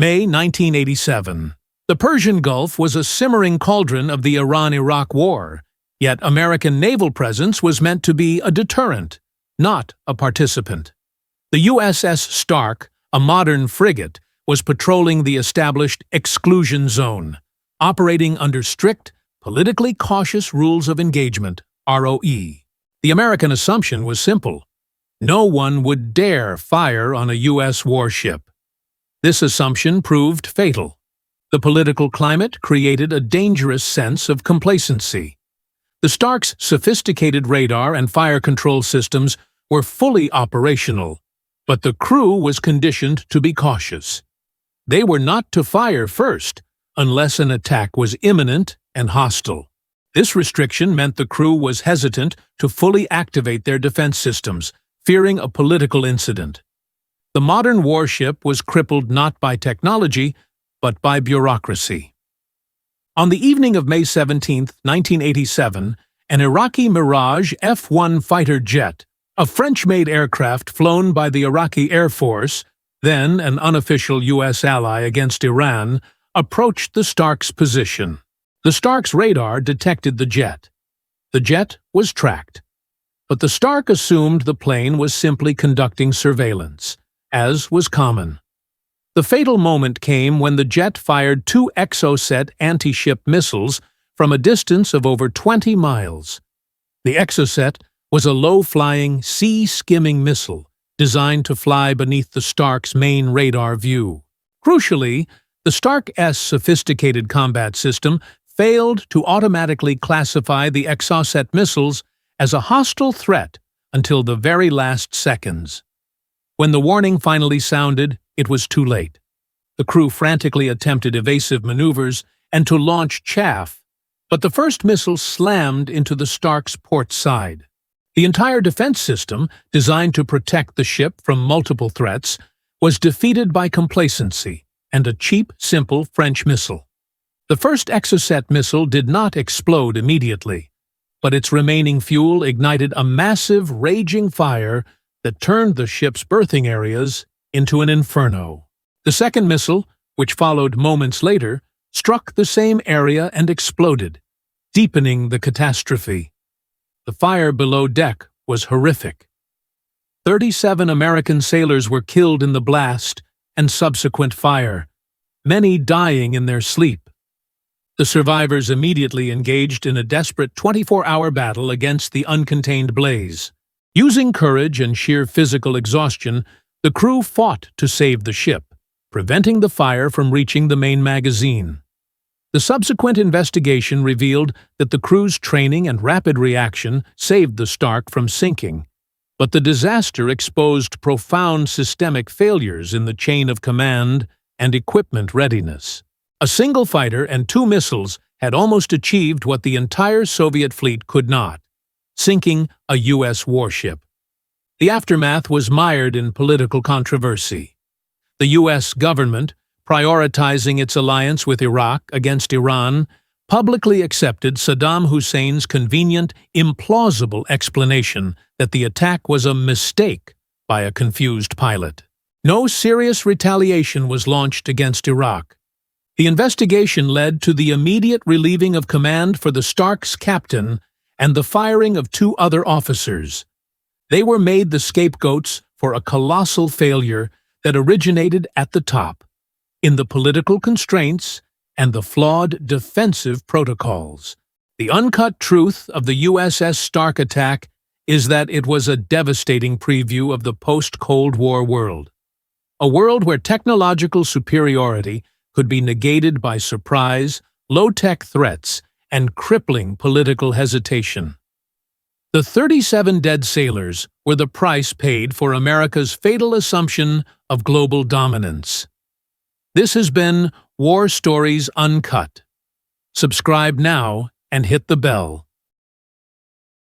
May 1987. The Persian Gulf was a simmering cauldron of the Iran-Iraq War, yet American naval presence was meant to be a deterrent, not a participant. The USS Stark, a modern frigate, was patrolling the established exclusion zone, operating under strict, politically cautious rules of engagement, ROE. The American assumption was simple: no one would dare fire on a U.S. warship. This assumption proved fatal. The political climate created a dangerous sense of complacency. The Stark's sophisticated radar and fire control systems were fully operational, but the crew was conditioned to be cautious. They were not to fire first unless an attack was imminent and hostile. This restriction meant the crew was hesitant to fully activate their defense systems, fearing a political incident. The modern warship was crippled not by technology, but by bureaucracy. On the evening of May 17, 1987, an Iraqi Mirage F-1 fighter jet, a French-made aircraft flown by the Iraqi Air Force, then an unofficial U.S. ally against Iran, approached the Stark's position. The Stark's radar detected the jet. The jet was tracked. But the Stark assumed the plane was simply conducting surveillance, as was common. The fatal moment came when the jet fired 2 Exocet anti-ship missiles from a distance of over 20 miles. The Exocet was a low-flying, sea-skimming missile designed to fly beneath the Stark's main radar view. Crucially, the Stark's sophisticated combat system failed to automatically classify the Exocet missiles as a hostile threat until the very last seconds. When the warning finally sounded, it was too late. The crew frantically attempted evasive maneuvers and to launch chaff, but the first missile slammed into the Stark's port side. The entire defense system, designed to protect the ship from multiple threats, was defeated by complacency and a cheap, simple French missile. The first Exocet missile did not explode immediately, but its remaining fuel ignited a massive, raging fire that turned the ship's berthing areas into an inferno. The second missile, which followed moments later, struck the same area and exploded, deepening the catastrophe. The fire below deck was horrific. 37 American sailors were killed in the blast and subsequent fire, many dying in their sleep. The survivors immediately engaged in a desperate 24-hour battle against the uncontained blaze. Using courage and sheer physical exhaustion, the crew fought to save the ship, preventing the fire from reaching the main magazine. The subsequent investigation revealed that the crew's training and rapid reaction saved the Stark from sinking, but the disaster exposed profound systemic failures in the chain of command and equipment readiness. A single fighter and 2 missiles had almost achieved what the entire Soviet fleet could not: sinking a U.S. warship. The aftermath was mired in political controversy. The U.S. government, prioritizing its alliance with Iraq against Iran, publicly accepted Saddam Hussein's convenient, implausible explanation that the attack was a mistake by a confused pilot. No serious retaliation was launched against Iraq. The investigation led to the immediate relieving of command for the Stark's captain and the firing of 2 other officers. They were made the scapegoats for a colossal failure that originated at the top, in the political constraints and the flawed defensive protocols. The uncut truth of the USS Stark attack is that it was a devastating preview of the post-Cold War world. A world where technological superiority could be negated by surprise, low-tech threats, and crippling political hesitation. The 37 dead sailors were the price paid for America's fatal assumption of global dominance. This has been War Stories Uncut. Subscribe now and hit the bell.